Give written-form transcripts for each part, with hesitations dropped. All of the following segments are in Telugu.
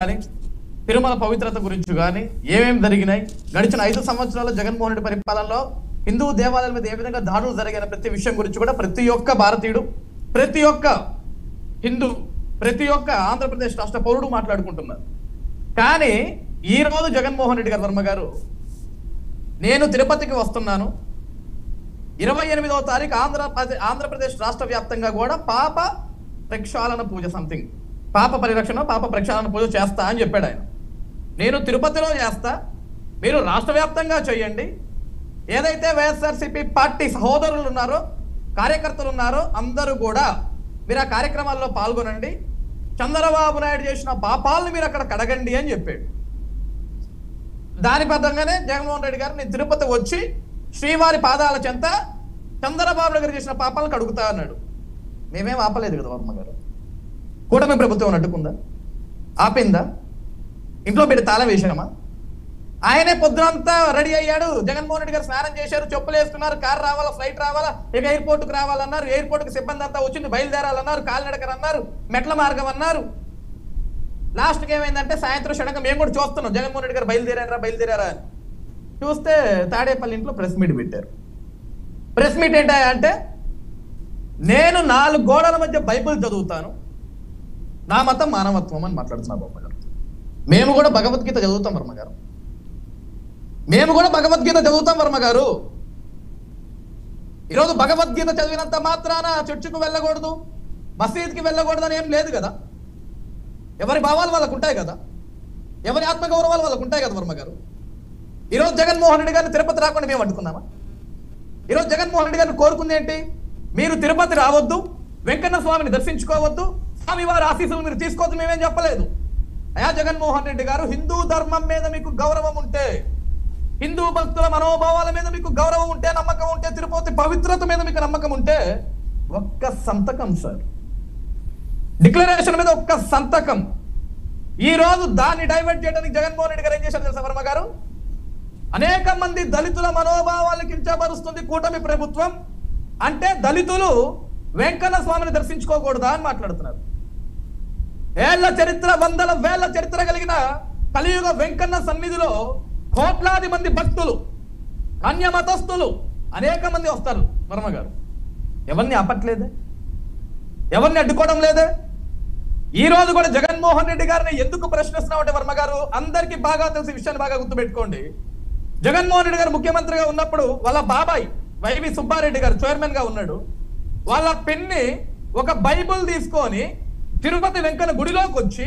కానీ తిరుమల పవిత్రత గురించి కానీ ఏమేమి జరిగినాయి గడిచిన 5 సంవత్సరాల జగన్మోహన్ రెడ్డి పరిపాలనలో హిందూ దేవాలయాల మీద ఏ విధంగా దాడులు జరిగిన ప్రతి విషయం గురించి కూడా ప్రతి ఒక్క భారతీయుడు, ప్రతి ఒక్క హిందూ, ప్రతి ఒక్క ఆంధ్రప్రదేశ్ రాష్ట్ర పౌరుడు మాట్లాడుకుంటున్నారు. కానీ ఈ రోజు జగన్మోహన్ రెడ్డి గారు వర్మ గారు నేను తిరుపతికి వస్తున్నాను, 28వ తారీఖు ఆంధ్రప్రదేశ్ రాష్ట్ర వ్యాప్తంగా కూడా పాప ప్రక్షాళన పూజ సంథింగ్ పాప పరిరక్షణ పాప ప్రక్షాళన పూజ చేస్తా అని చెప్పాడు ఆయన. నేను తిరుపతిలో చేస్తా, మీరు రాష్ట్ర వ్యాప్తంగా చేయండి. ఏదైతే వైఎస్ఆర్సీపీ పార్టీ సహోదరులు ఉన్నారో, కార్యకర్తలు ఉన్నారో అందరూ కూడా మీరు ఆ కార్యక్రమాల్లో పాల్గొనండి, చంద్రబాబు నాయుడు చేసిన పాపాలను మీరు అక్కడ కడగండి అని చెప్పాడు. దాని బద్దంగానే జగన్మోహన్ రెడ్డి గారు నేను తిరుపతి వచ్చి శ్రీవారి పాదాల చెంత చంద్రబాబు నాయుడు చేసిన పాపాలను కడుగుతా అన్నాడు. మేమేం ఆపలేదు కదా వర్మ గారు. కూటమి ప్రభుత్వం అడ్డుకుందా? ఆపిందా? ఇంట్లో పెట్టి తాళం వేసామా? ఆయనే పొద్దునంతా రెడీ అయ్యాడు. జగన్మోహన్ రెడ్డి గారు స్నానం చేశారు, చెప్పులు వేసుకున్నారు, కారు రావాలా, ఫ్లైట్ రావాలా, ఇక ఎయిర్పోర్ట్కి రావాలన్నారు. ఎయిర్పోర్ట్కి సిబ్బంది అంతా వచ్చింది, బయలుదేరాలన్నారు, కాలినడకరు అన్నారు, మెట్ల మార్గం అన్నారు. లాస్ట్కి ఏమైందంటే సాయంత్రం షడక మేము కూడా చూస్తున్నాం జగన్మోహన్ రెడ్డి గారు బయలుదేరారా అని. చూస్తే తాడేపల్లి ఇంట్లో ప్రెస్ మీట్ పెట్టారు. ప్రెస్ మీట్ ఏంటా అంటే నేను 4 గోడల మధ్య బైబిల్ చదువుతాను, నా మతం మానవత్వం అని మాట్లాడుతున్నారు వర్మ గారు. మేము కూడా భగవద్గీత చదువుతాం వర్మ గారు, మేము కూడా భగవద్గీత చదువుతాం వర్మ గారు. ఈరోజు భగవద్గీత చదివినంత మాత్రాన చర్చికి వెళ్ళకూడదు, మసీద్కి వెళ్ళకూడదు అని ఏం లేదు కదా. ఎవరి భావాలు వాళ్ళకు ఉంటాయి కదా, ఎవరి ఆత్మగౌరవాలు వాళ్ళకు ఉంటాయి కదా వర్మ గారు. ఈరోజు జగన్మోహన్ రెడ్డి గారిని తిరుపతి రాకుండా మేము అడ్డుకున్నామా? ఈరోజు జగన్మోహన్ రెడ్డి గారిని కోరుకుంది ఏంటి? మీరు తిరుపతి రావద్దు, వెంకన్న స్వామిని దర్శించుకోవద్దు, స్వామివారి ఆశీస్సులు మీరు తీసుకోవద్దు మేమేం చెప్పలేదు. అయా జగన్మోహన్ రెడ్డి గారు, హిందూ ధర్మం మీద మీకు గౌరవం ఉంటే, హిందూ భక్తుల మనోభావాల మీద మీకు గౌరవం ఉంటే, నమ్మకం ఉంటే, తిరుపతి పవిత్రత మీద మీకు నమ్మకం ఉంటే ఒక్క సంతకం సార్, డిక్లరేషన్ మీద ఒక్క సంతకం. ఈ రోజు దాన్ని డైవర్ట్ చేయడానికి జగన్మోహన్ రెడ్డి గారు ఏం చేశారు తెలుసా వర్మ గారు? అనేక మంది దళితుల మనోభావాలను కించపరుస్తుంది కూటమి ప్రభుత్వం అంటే దళితులు వెంకన్న స్వామిని దర్శించుకోకూడదా అని మాట్లాడుతున్నారు. ఏళ్ల చరిత్ర, వందల వేళ్ల చరిత్ర కలిగిన కలియుగ వెంకన్న సన్నిధిలో కోట్లాది మంది భక్తులు, అన్య మతస్థులు అనేక మంది వస్తారు వర్మ గారు. ఎవరిని ఆపట్లేదే, ఎవరిని అడ్డుకోవడం లేదే. ఈ రోజు కూడా జగన్మోహన్ రెడ్డి గారిని ఎందుకు ప్రశ్నిస్తున్నామంటే వర్మ గారు, అందరికీ బాగా తెలిసిన విషయాన్ని బాగా గుర్తుపెట్టుకోండి. జగన్మోహన్ రెడ్డి గారు ముఖ్యమంత్రిగా ఉన్నప్పుడు వాళ్ళ బాబాయ్ వైవి సుబ్బారెడ్డి గారు చైర్మన్ గా ఉన్నాడు. వాళ్ళ పిన్ని ఒక బైబుల్ తీసుకొని తిరుపతి వెంకన్న గుడిలోకి వచ్చి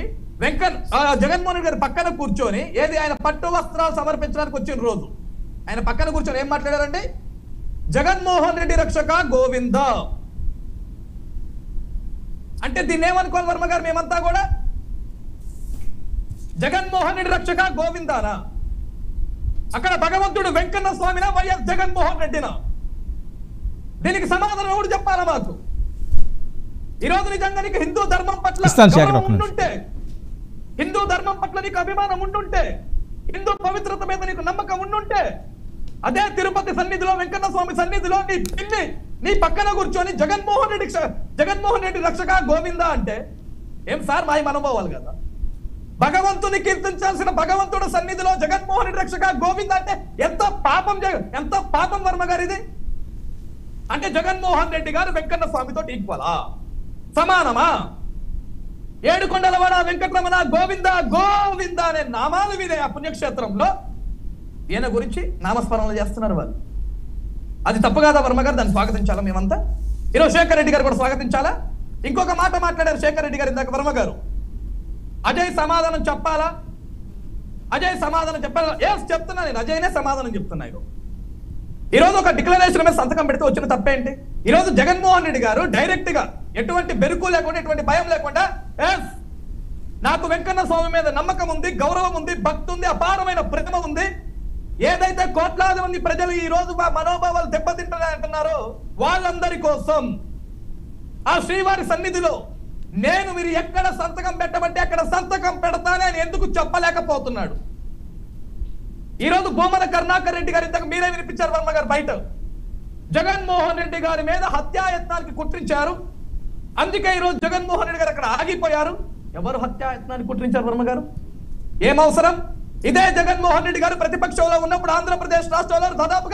జగన్మోహన్ రెడ్డి గారి పక్కన కూర్చొని, ఏది ఆయన పట్టు వస్త్రాలు సమర్పించడానికి వచ్చిన రోజు ఆయన పక్కన కూర్చొని ఏం మాట్లాడారంటే, జగన్మోహన్ రెడ్డి రక్షక గోవింద అంటే దీన్ని ఏమనుకోవాలి వర్మ గారు? మేమంతా కూడా జగన్మోహన్ రెడ్డి రక్షక గోవిందానా? అక్కడ భగవంతుడు వెంకన్న స్వామినా, వైఎస్ జగన్మోహన్ రెడ్డినా? దీనికి సమాధానం ఎవరు చెప్పాలా మాకు? ఈరోజు నిజంగా నీకు హిందూ ధర్మం పట్ల ఉండుంటే, హిందూ ధర్మం పట్ల నీకు అభిమానం ఉండుంటే, హిందూ పవిత్రత మీద నీకు నమ్మకం ఉండుంటే, అదే తిరుపతి సన్నిధిలో, వెంకన్న స్వామి సన్నిధిలో నీ పిన్ని నీ పక్కన కూర్చొని జగన్మోహన్ రెడ్డి రక్షక గోవింద అంటే ఏం సార్? మాయ మనోభావాలు కదా. భగవంతుని కీర్తించాల్సిన భగవంతుడు సన్నిధిలో జగన్మోహన్ రెడ్డి రక్షక గోవింద అంటే ఎంత పాపం వర్మ గారు ఇది. అంటే జగన్మోహన్ రెడ్డి గారు వెంకన్న స్వామితో ఈక్వలా, సమానమా? ఏడుకొండలవాడ వెంకటరమణ గోవింద గోవింద అనే నామాలు వినే ఆ పుణ్యక్షేత్రంలో ఈయన గురించి నామస్మరణలు చేస్తున్నారు వాళ్ళు. అది తప్పు కాదా వర్మ గారు? దాన్ని స్వాగతించాలా మేమంతా? ఈరోజు శేఖర్ రెడ్డి గారు కూడా స్వాగతించాలా? ఇంకొక మాట మాట్లాడారు శేఖర్ రెడ్డి గారు ఇందాక వర్మ గారు, అజయ్ సమాధానం చెప్పాలా, అజయ్ సమాధానం చెప్పాలా? ఏస్ చెప్తున్నా నేను, అజయ్నే సమాధానం చెప్తున్నా. ఈరోజు ఒక డిక్లరేషన్ మీద సంతకం పెడితే వచ్చిన తప్పేంటి? ఈరోజు జగన్మోహన్ రెడ్డి గారు డైరెక్ట్ గా ఎటువంటి బెరుకు లేకుండా, ఎటువంటి భయం లేకుండా, నాకు వెంకన్న స్వామి మీద నమ్మకం ఉంది, గౌరవం ఉంది, భక్తి ఉంది, అపారమైన ప్రేమ ఉంది, ఏదైతే కోట్లాది మంది ప్రజలు ఈ రోజు మా మనోభావాలు దెబ్బతింటారంటున్నారో వాళ్ళందరి కోసం ఆ శ్రీవారి సన్నిధిలో నేను మీరు ఎక్కడ సంతకం పెట్టమంటే అక్కడ సంతకం పెడతానే అని ఎందుకు చెప్పలేకపోతున్నాడు? ఈరోజు భూమన కరుణాకర్ రెడ్డి గారు ఇంతకు మీరే వినిపించారు వర్మ గారు బయట, జగన్మోహన్ రెడ్డి గారి మీద హత్యాయత్నానికి కుట్రించారు, అందుకే ఈరోజు జగన్మోహన్ రెడ్డి గారు అక్కడ ఆగిపోయారు. ఎవరు హత్యాయత్నాన్ని కుట్రించారు వర్మ గారు? ఏం అవసరం? ఇదే జగన్మోహన్ రెడ్డి గారు ప్రతిపక్షంలో ఉన్నప్పుడు ఆంధ్రప్రదేశ్ రాష్ట్రంలో దాదాపుగా